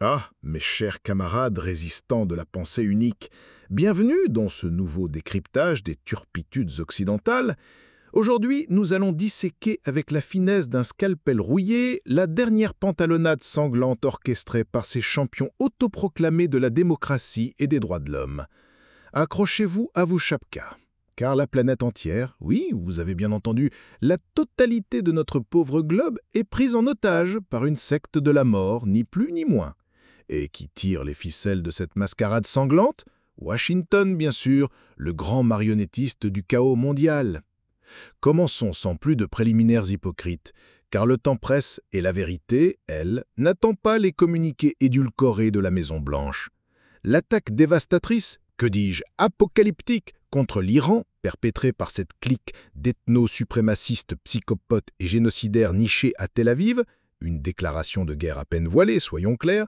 Ah, mes chers camarades résistants de la pensée unique, bienvenue dans ce nouveau décryptage des turpitudes occidentales. Aujourd'hui, nous allons disséquer avec la finesse d'un scalpel rouillé la dernière pantalonnade sanglante orchestrée par ces champions autoproclamés de la démocratie et des droits de l'homme. Accrochez-vous à vos chapkas, car la planète entière, oui, vous avez bien entendu, la totalité de notre pauvre globe est prise en otage par une secte de la mort, ni plus ni moins. Et qui tire les ficelles de cette mascarade sanglante? Washington, bien sûr, le grand marionnettiste du chaos mondial. Commençons sans plus de préliminaires hypocrites, car le temps presse et la vérité, elle, n'attend pas les communiqués édulcorés de la Maison-Blanche. L'attaque dévastatrice, que dis-je, apocalyptique, contre l'Iran, perpétrée par cette clique d'ethno-suprémacistes psychopotes et génocidaires nichés à Tel Aviv, une déclaration de guerre à peine voilée, soyons clairs,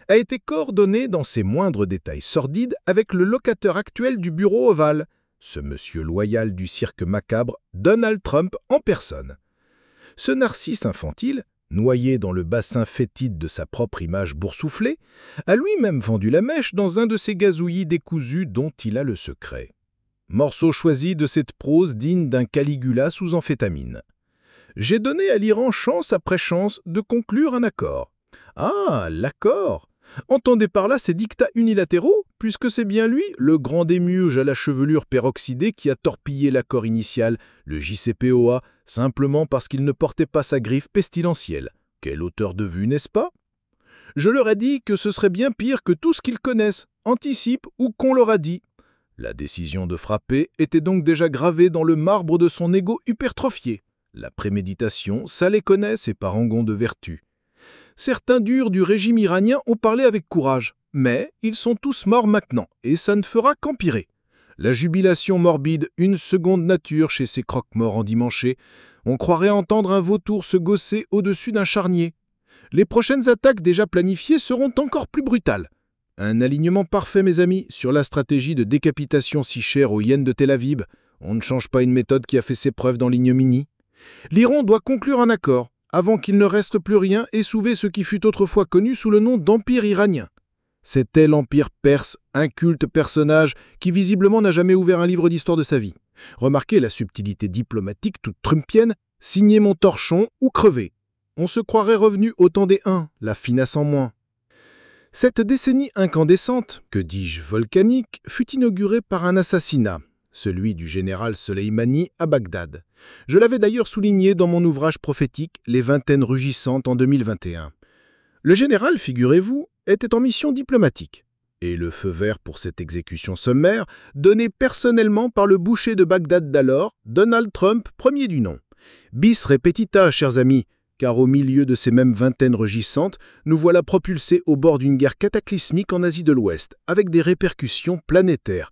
a été coordonnée dans ses moindres détails sordides avec le locateur actuel du bureau ovale, ce monsieur loyal du cirque macabre, Donald Trump en personne. Ce narcisse infantile, noyé dans le bassin fétide de sa propre image boursouflée, a lui-même vendu la mèche dans un de ces gazouillis décousus dont il a le secret. Morceau choisi de cette prose digne d'un Caligula sous amphétamine. J'ai donné à l'Iran chance après chance de conclure un accord. Ah, l'accord! Entendez par là ces dictats unilatéraux, puisque c'est bien lui, le grand démiurge à la chevelure peroxydée, qui a torpillé l'accord initial, le JCPOA, simplement parce qu'il ne portait pas sa griffe pestilentielle. Quelle hauteur de vue, n'est-ce pas? Je leur ai dit que ce serait bien pire que tout ce qu'ils connaissent, anticipent ou qu'on leur a dit. La décision de frapper était donc déjà gravée dans le marbre de son ego hypertrophié. La préméditation, ça les connaît, ces parangons de vertu. Certains durs du régime iranien ont parlé avec courage, mais ils sont tous morts maintenant, et ça ne fera qu'empirer. La jubilation morbide, une seconde nature chez ces croque-morts endimanchés, on croirait entendre un vautour se gausser au-dessus d'un charnier. Les prochaines attaques déjà planifiées seront encore plus brutales. Un alignement parfait, mes amis, sur la stratégie de décapitation si chère aux hyènes de Tel Aviv. On ne change pas une méthode qui a fait ses preuves dans l'ignominie. L'Iran doit conclure un accord, avant qu'il ne reste plus rien et sauver ce qui fut autrefois connu sous le nom d'Empire iranien. C'était l'Empire perse, un culte personnage qui visiblement n'a jamais ouvert un livre d'histoire de sa vie. Remarquez la subtilité diplomatique toute trumpienne, signer mon torchon ou crever. On se croirait revenu au temps des Huns, la finesse en moins. Cette décennie incandescente, que dis-je volcanique, fut inaugurée par un assassinat, celui du général Soleimani à Bagdad. Je l'avais d'ailleurs souligné dans mon ouvrage prophétique « Les vingtaines rugissantes » en 2021. Le général, figurez-vous, était en mission diplomatique. Et le feu vert pour cette exécution sommaire, donné personnellement par le boucher de Bagdad d'alors, Donald Trump, premier du nom. Bis repetita, chers amis, car au milieu de ces mêmes vingtaines rugissantes, nous voilà propulsés au bord d'une guerre cataclysmique en Asie de l'Ouest, avec des répercussions planétaires,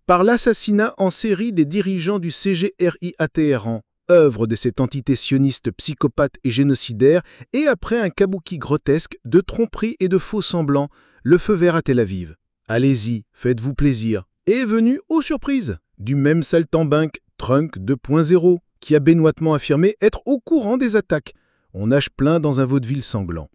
par l'assassinat en série des dirigeants du CGRI à Téhéran, œuvre de cette entité sioniste psychopathe et génocidaire, et après un kabuki grotesque de tromperie et de faux semblants, le feu vert à Tel Aviv. Allez-y, faites-vous plaisir. Et est venu, aux surprises, du même saltimbanque Trunk 2.0, qui a benoîtement affirmé être au courant des attaques. On nage plein dans un vaudeville sanglant.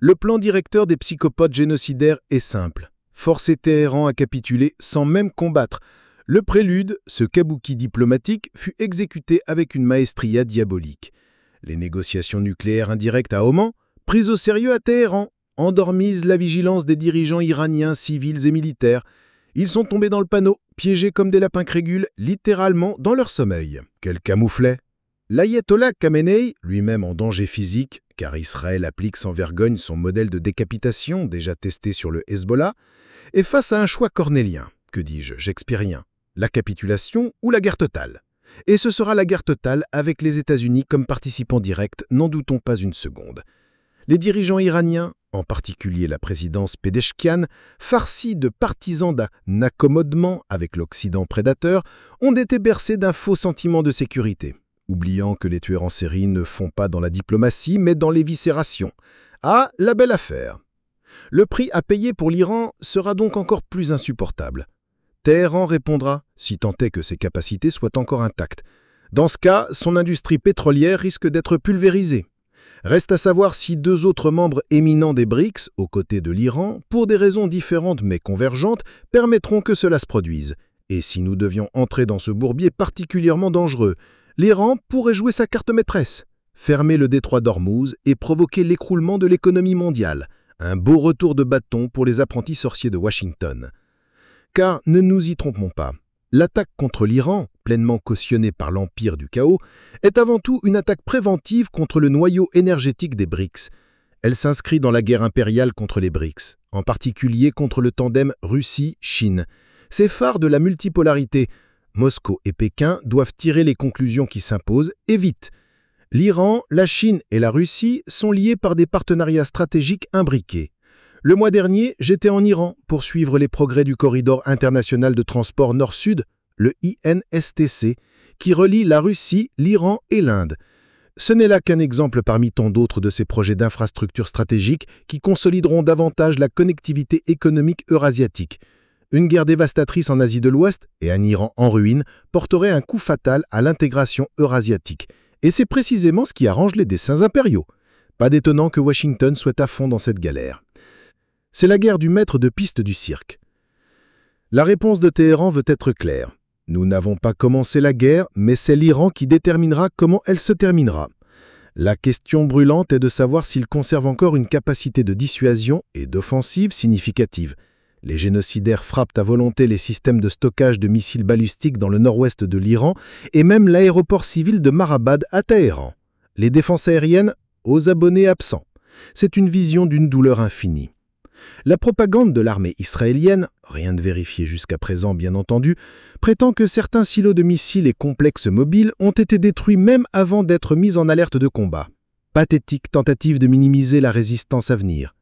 Le plan directeur des psychopathes génocidaires est simple. Forcer Téhéran à capituler sans même combattre. Le prélude, ce kabuki diplomatique, fut exécuté avec une maestria diabolique. Les négociations nucléaires indirectes à Oman, prises au sérieux à Téhéran, endormisent la vigilance des dirigeants iraniens civils et militaires. Ils sont tombés dans le panneau, piégés comme des lapins crégules, littéralement dans leur sommeil. Quel camouflet! L'ayatollah Khamenei, lui-même en danger physique, car Israël applique sans vergogne son modèle de décapitation déjà testé sur le Hezbollah, est face à un choix cornélien. Que dis-je, shakespearien? La capitulation ou la guerre totale? Et ce sera la guerre totale avec les États-Unis comme participants directs, n'en doutons pas une seconde. Les dirigeants iraniens, en particulier la présidence Pédeshkian, farcis de partisans d'un accommodement avec l'Occident prédateur, ont été bercés d'un faux sentiment de sécurité, oubliant que les tueurs en série ne font pas dans la diplomatie, mais dans l'éviscération. Ah, la belle affaire! Le prix à payer pour l'Iran sera donc encore plus insupportable. Téhéran répondra, si tant est que ses capacités soient encore intactes. Dans ce cas, son industrie pétrolière risque d'être pulvérisée. Reste à savoir si deux autres membres éminents des BRICS, aux côtés de l'Iran, pour des raisons différentes mais convergentes, permettront que cela se produise. Et si nous devions entrer dans ce bourbier particulièrement dangereux, l'Iran pourrait jouer sa carte maîtresse, fermer le détroit d'Ormuz et provoquer l'écroulement de l'économie mondiale. Un beau retour de bâton pour les apprentis sorciers de Washington. Car ne nous y trompons pas, l'attaque contre l'Iran, pleinement cautionnée par l'empire du chaos, est avant tout une attaque préventive contre le noyau énergétique des BRICS. Elle s'inscrit dans la guerre impériale contre les BRICS, en particulier contre le tandem Russie-Chine. Ces phares de la multipolarité, Moscou et Pékin doivent tirer les conclusions qui s'imposent, et vite. L'Iran, la Chine et la Russie sont liés par des partenariats stratégiques imbriqués. Le mois dernier, j'étais en Iran pour suivre les progrès du corridor international de transport nord-sud, le INSTC, qui relie la Russie, l'Iran et l'Inde. Ce n'est là qu'un exemple parmi tant d'autres de ces projets d'infrastructures stratégiques qui consolideront davantage la connectivité économique eurasiatique. Une guerre dévastatrice en Asie de l'Ouest et un Iran en ruine porterait un coup fatal à l'intégration eurasiatique. Et c'est précisément ce qui arrange les desseins impériaux. Pas d'étonnant que Washington soit à fond dans cette galère. C'est la guerre du maître de piste du cirque. La réponse de Téhéran veut être claire. Nous n'avons pas commencé la guerre, mais c'est l'Iran qui déterminera comment elle se terminera. La question brûlante est de savoir s'il conserve encore une capacité de dissuasion et d'offensive significative. Les génocidaires frappent à volonté les systèmes de stockage de missiles balistiques dans le nord-ouest de l'Iran et même l'aéroport civil de Marabad à Téhéran. Les défenses aériennes aux abonnés absents. C'est une vision d'une douleur infinie. La propagande de l'armée israélienne, rien de vérifié jusqu'à présent bien entendu, prétend que certains silos de missiles et complexes mobiles ont été détruits même avant d'être mis en alerte de combat. Pathétique tentative de minimiser la résistance à venir.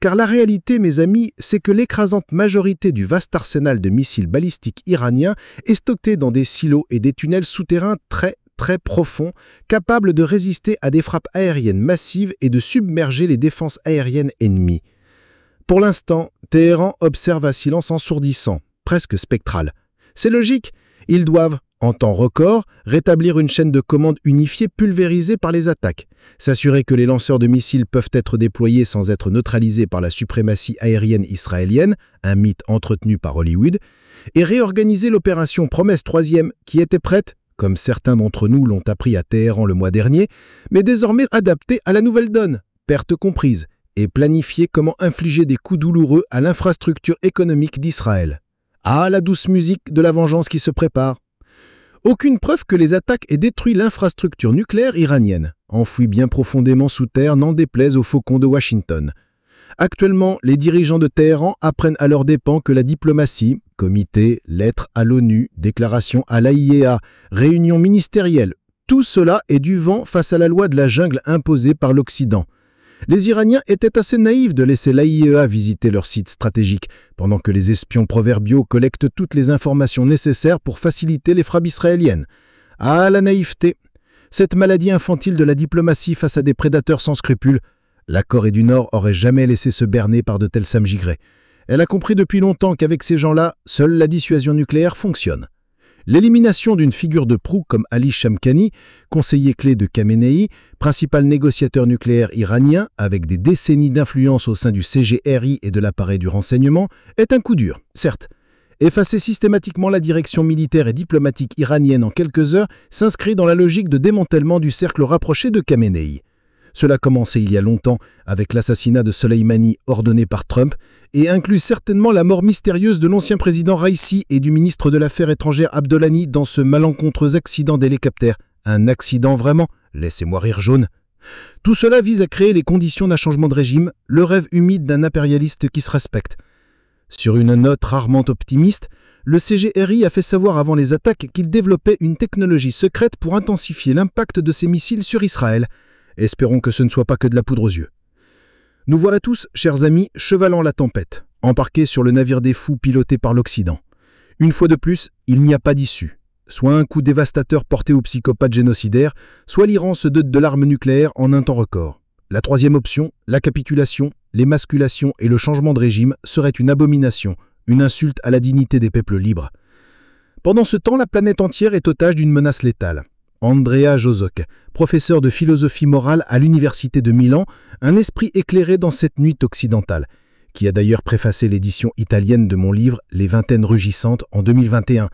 Car la réalité, mes amis, c'est que l'écrasante majorité du vaste arsenal de missiles balistiques iraniens est stocké dans des silos et des tunnels souterrains très profonds, capables de résister à des frappes aériennes massives et de submerger les défenses aériennes ennemies. Pour l'instant, Téhéran observe un silence ensourdissant, presque spectral. C'est logique, ils doivent, en temps record, rétablir une chaîne de commande unifiée pulvérisée par les attaques, s'assurer que les lanceurs de missiles peuvent être déployés sans être neutralisés par la suprématie aérienne israélienne, un mythe entretenu par Hollywood, et réorganiser l'opération Promesse 3e qui était prête, comme certains d'entre nous l'ont appris à Téhéran le mois dernier, mais désormais adaptée à la nouvelle donne, perte comprise, et planifier comment infliger des coups douloureux à l'infrastructure économique d'Israël. Ah, la douce musique de la vengeance qui se prépare. Aucune preuve que les attaques aient détruit l'infrastructure nucléaire iranienne, enfouie bien profondément sous terre, n'en déplaise aux faucons de Washington. Actuellement, les dirigeants de Téhéran apprennent à leurs dépens que la diplomatie, comité, lettres à l'ONU, déclaration à l'AIEA, réunions ministérielles, tout cela est du vent face à la loi de la jungle imposée par l'Occident. Les Iraniens étaient assez naïfs de laisser l'AIEA visiter leur site stratégique, pendant que les espions proverbiaux collectent toutes les informations nécessaires pour faciliter les frappes israéliennes. Ah, la naïveté! Cette maladie infantile de la diplomatie face à des prédateurs sans scrupules. La Corée du Nord aurait jamais laissé se berner par de tels samgigrés. Elle a compris depuis longtemps qu'avec ces gens-là, seule la dissuasion nucléaire fonctionne. L'élimination d'une figure de proue comme Ali Shamkhani, conseiller clé de Khamenei, principal négociateur nucléaire iranien avec des décennies d'influence au sein du CGRI et de l'appareil du renseignement, est un coup dur, certes. Effacer systématiquement la direction militaire et diplomatique iranienne en quelques heures s'inscrit dans la logique de démantèlement du cercle rapproché de Khamenei. Cela a commencé il y a longtemps avec l'assassinat de Soleimani ordonné par Trump et inclut certainement la mort mystérieuse de l'ancien président Raisi et du ministre de l'Affaires étrangères Abdollani dans ce malencontreux accident d'hélicoptère. Un accident vraiment, laissez-moi rire jaune. Tout cela vise à créer les conditions d'un changement de régime, le rêve humide d'un impérialiste qui se respecte. Sur une note rarement optimiste, le CGRI a fait savoir avant les attaques qu'il développait une technologie secrète pour intensifier l'impact de ses missiles sur Israël. Espérons que ce ne soit pas que de la poudre aux yeux. Nous voilà tous, chers amis, chevalant la tempête, embarqués sur le navire des fous piloté par l'Occident. Une fois de plus, il n'y a pas d'issue. Soit un coup dévastateur porté aux psychopathes génocidaires, soit l'Iran se dote de l'arme nucléaire en un temps record. La troisième option, la capitulation, l'émasculation et le changement de régime serait une abomination, une insulte à la dignité des peuples libres. Pendant ce temps, la planète entière est otage d'une menace létale. Andrea Jozok, professeur de philosophie morale à l'Université de Milan, un esprit éclairé dans cette nuit occidentale, qui a d'ailleurs préfacé l'édition italienne de mon livre « Les vingtaines rugissantes » en 2021,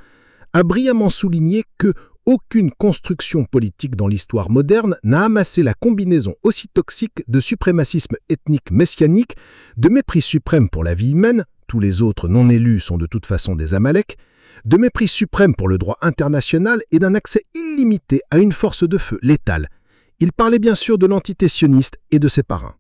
a brillamment souligné que aucune construction politique dans l'histoire moderne n'a amassé la combinaison aussi toxique de suprémacisme ethnique messianique, de mépris suprême pour la vie humaine, tous les autres non élus sont de toute façon des Amaleks, de mépris suprême pour le droit international et d'un accès illimité à une force de feu létale. Il parlait bien sûr de l'entité sioniste et de ses parrains.